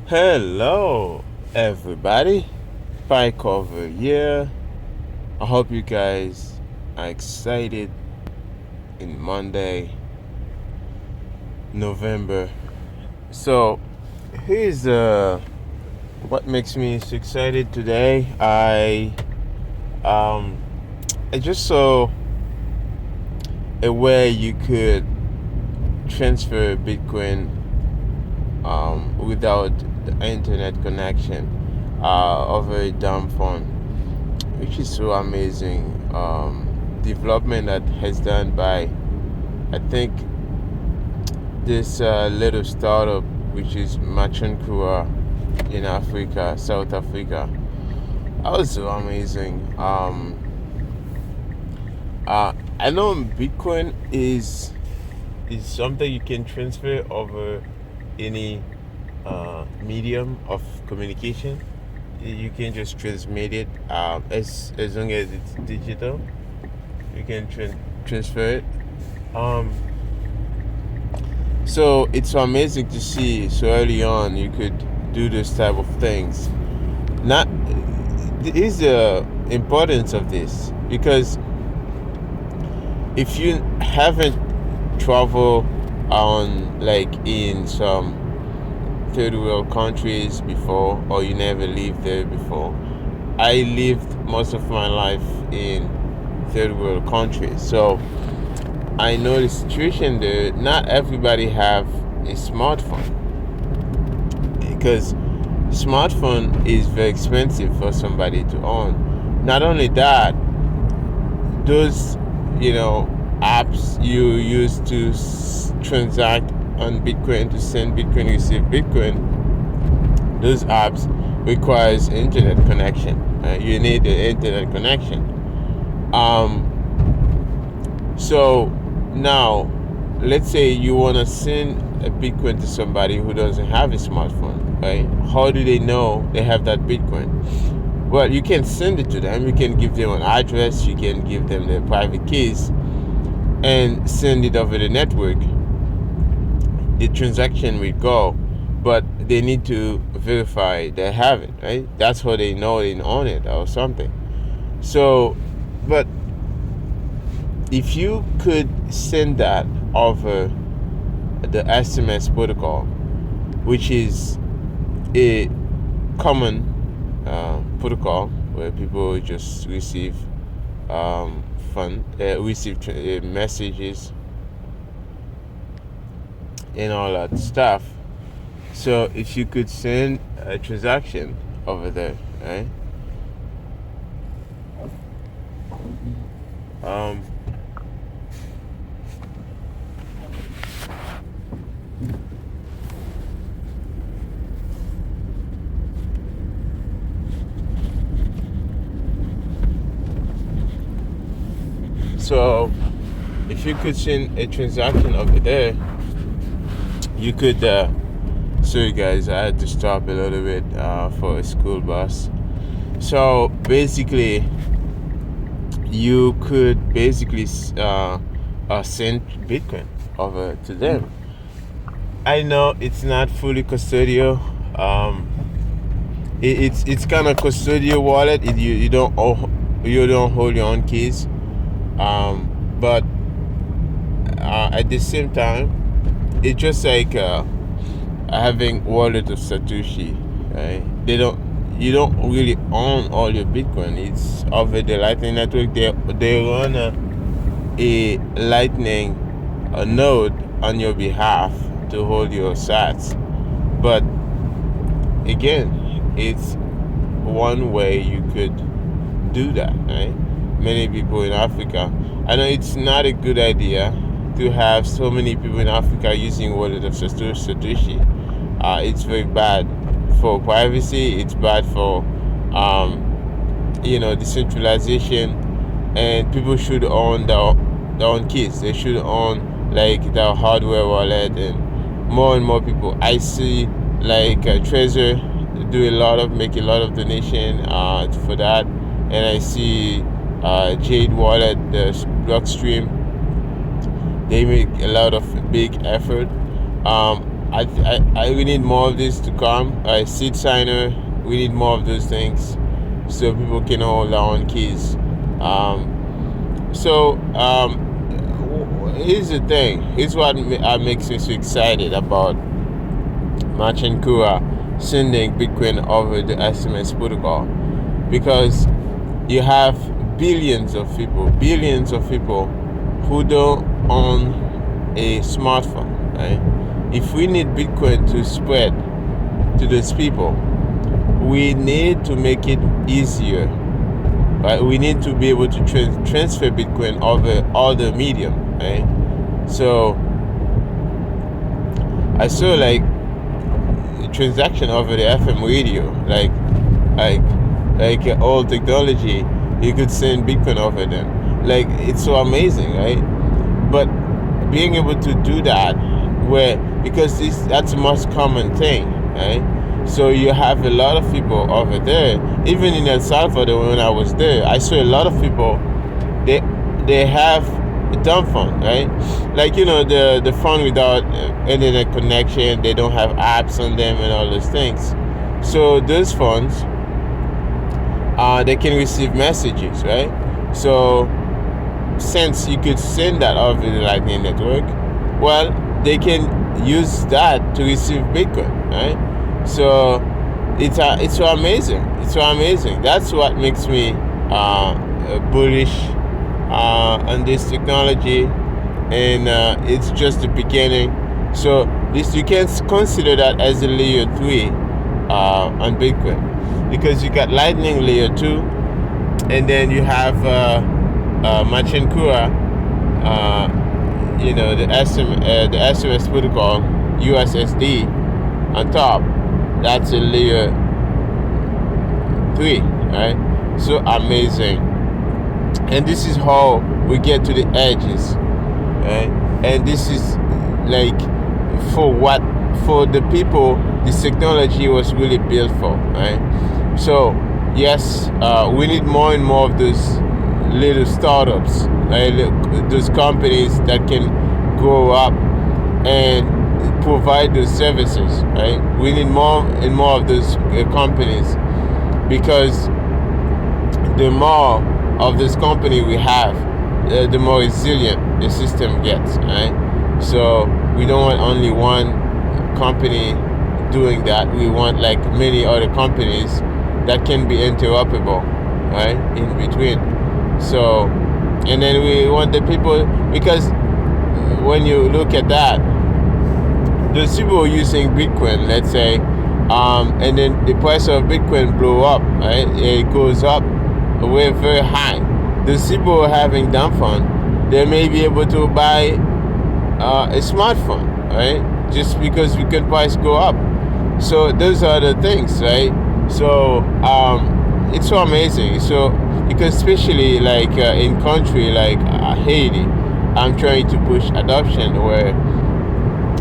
Hello, everybody. Pike over here. I hope you guys are excited in Monday, November. So, here's what makes me so excited today. Um I just saw a way you could transfer Bitcoin without the internet connection over a dumb phone, which is so amazing. Development that has done by, I think, this little startup, which is Machankura in Africa, South Africa. That was so amazing. I know Bitcoin is something you can transfer over any medium of communication. You can just transmit it as long as it's digital. You can transfer it. Um, so it's so amazing to see so early on you could do this type of things. Not is the importance of this, because if you haven't traveled on like in some third world countries before, or you never lived there before. I lived most of my life in third world countries, so I know the situation there. Not everybody have a smartphone, because smartphone is very expensive for somebody to own. Not only that, those apps you use to transact on Bitcoin, to send Bitcoin, receive Bitcoin, those apps requires internet connection. You need the internet connection. So now, let's say you want to send a Bitcoin to somebody who doesn't have a smartphone, right? How do they know they have that Bitcoin? Well, you can send it to them. You can give them an address. You can give them their private keys and send it over the network. The transaction will go, but they need to verify they have it, right? That's how they know they own it or something. So, but if you could send that over the SMS protocol, which is a common protocol where people just receive messages and all that stuff. So if you could send a transaction over there, right? So if you could send a transaction over there, you could sorry guys, I had to stop a little bit for a school bus. So basically you could basically send Bitcoin over to them. I know it's not fully custodial. It's kind of custodial wallet. You don't hold your own keys. But at the same time, it's just like having wallet of Satoshi, right? You don't really own all your Bitcoin. It's over the Lightning Network. They run a Lightning node on your behalf to hold your sats. But again, it's one way you could do that, right? Many people in Africa, I know it's not a good idea to have so many people in Africa using wallet of Satoshi. It's very bad for privacy. It's bad for decentralization, and people should own their own keys. They should own like their hardware wallet, and more people I see like Trezor make a lot of donation for that, and I see Jade Wallet, the Blockstream, they make a lot of big effort. we need more of this to come. Seed signer, we need more of those things, so people can hold their own keys. Here's the thing. Here's what makes me so excited about Martin Kura sending Bitcoin over the SMS protocol, because you have billions of people who don't own a smartphone, right? If we need Bitcoin to spread to those people, we need to make it easier, right? We need to be able to transfer Bitcoin over all the medium, right? So I saw like a transaction over the FM radio, like old technology. You could send Bitcoin over them. Like, it's so amazing, right? But being able to do that, because that's the most common thing, right? So you have a lot of people over there. Even in El Salvador, when I was there, I saw a lot of people. They have a dumb phone, right? Like, the phone without internet connection. They don't have apps on them and all those things. So those phones, they can receive messages, right? So since you could send that over the Lightning Network, well, they can use that to receive Bitcoin, right? So it's so amazing. It's so amazing. That's what makes me bullish on this technology, and it's just the beginning. So this, you can consider that as a layer 3 on Bitcoin, because you got Lightning layer 2, and then you have Martin Kura, the SMS protocol, USSD on top. That's a layer 3, right? So amazing. And this is how we get to the edges, right? And this is like for the people this technology was really built for, right? So yes, we need more and more of those little startups, right? Those companies that can grow up and provide those services, right? We need more and more of those companies, because the more of this company we have, the more resilient the system gets, right? So we don't want only one company doing that. We want like many other companies that can be interoperable, right, in between. So, and then we want the people, because when you look at that, those people using Bitcoin, let's say, and then the price of Bitcoin blow up, right? It goes up way very high. Those people having dumb phone, they may be able to buy a smartphone, right? Just because Bitcoin price go up. So those are the things, right? So it's so amazing. So because especially like in country like Haiti, I'm trying to push adoption where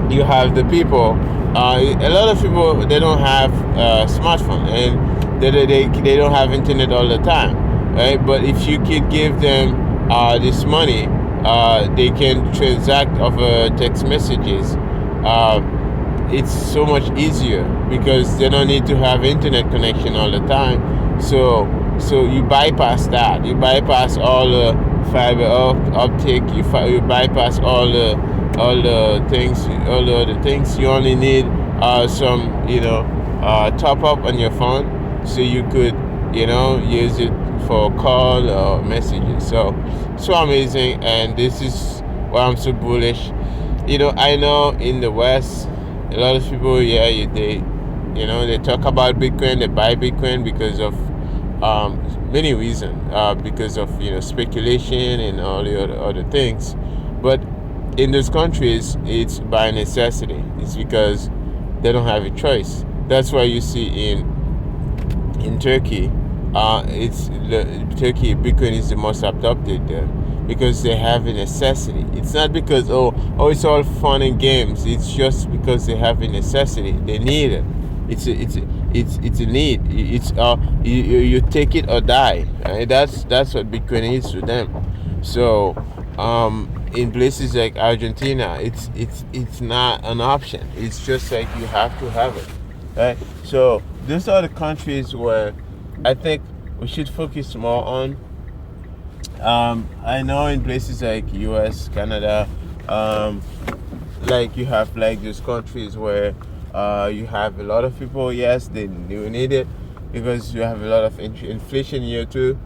you have the people. A lot of people, they don't have smartphone, and they don't have internet all the time, right? But if you could give them this money, they can transact over text messages. It's so much easier because they don't need to have internet connection all the time. So you bypass that. You bypass all the fiber optic. You bypass all the things, all the other things. You only need some top up on your phone, so you could use it for call or messages. So amazing, and this is why I'm so bullish. I know in the West, a lot of people, they talk about Bitcoin, they buy Bitcoin because of many reasons, because of speculation and all the other things. But in those countries, it's by necessity. It's because they don't have a choice. That's why you see in Turkey, Turkey, Bitcoin is the most adopted there, because they have a necessity. It's not because it's all fun and games. It's just because they have a necessity. They need it. It's a need. It's you take it or die. Right? That's what Bitcoin is to them. So in places like Argentina, it's not an option. It's just like you have to have it, right? So those are the countries where I think we should focus more on. I know in places like US, Canada, um, like you have like those countries where you have a lot of people. Yes, they do need it because you have a lot of inflation here too.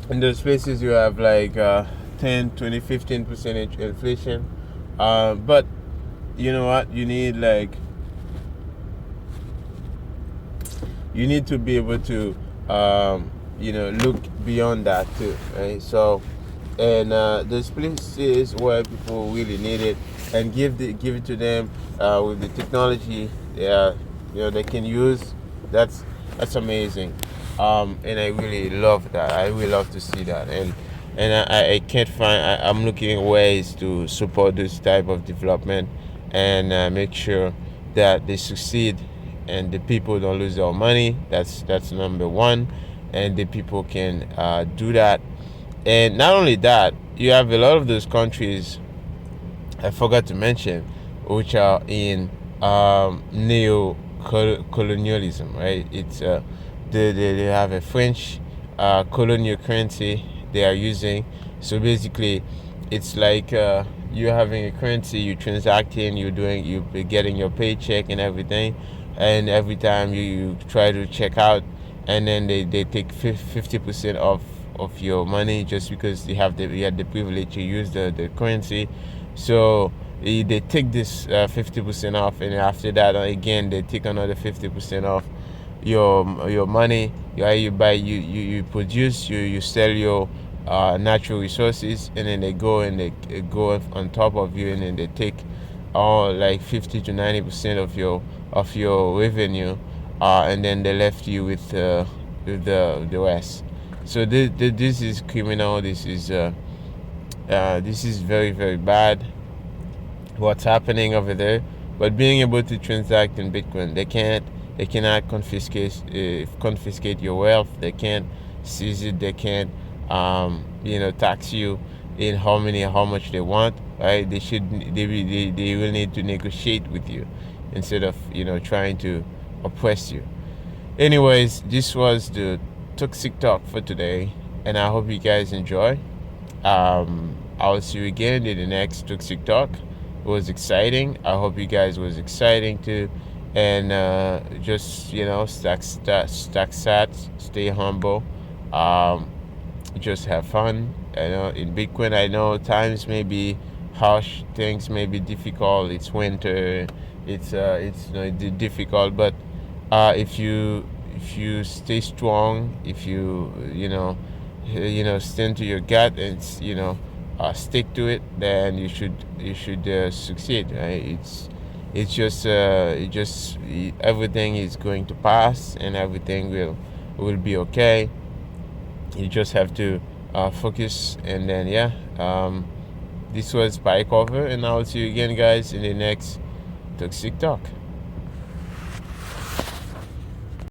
In those places you have like 10, 20, 15% inflation. But you know what? You need to be able to look beyond that too, right? So, and there's places where people really need it, and give it to them with the technology they can use. That's amazing, and I really love that. I really love to see that, and I can't find. I'm looking ways to support this type of development and make sure that they succeed and the people don't lose their money. That's number one, and the people can do that. And not only that, you have a lot of those countries I forgot to mention, which are in neo colonialism, right? It's they have a French colonial currency they are using. So basically, it's like you're having a currency, you transacting, you're getting your paycheck and everything, and every time you try to check out, and then they take 50% of your money just because you had the privilege to use the currency. So they take this 50% off, and after that again they take another 50% off your money. You buy, you produce, you sell your natural resources, and then they go and they go on top of you, and then they take all like 50 to 90% of your revenue, and then they left you with the rest. So this is criminal. This is very, very bad what's happening over there. But being able to transact in Bitcoin, they cannot confiscate your wealth. They can't seize it. They can't tax you in how much they want. Right? They will need to negotiate with you instead of trying to oppress you. Anyways, this was the toxic talk for today, and I hope you guys enjoy. I'll see you again in the next toxic talk. It was exciting. I hope you guys was exciting too, and just stack sats, stay humble, just have fun. I know in Bitcoin, I know times may be harsh, things may be difficult. It's winter, it's difficult, but if you stay strong, if you stand to your gut and stick to it, then you should succeed, right? It's just everything is going to pass, and everything will be okay. You just have to focus, and then this was Pie Cover, and I'll see you again, guys, in the next Toxic Talk.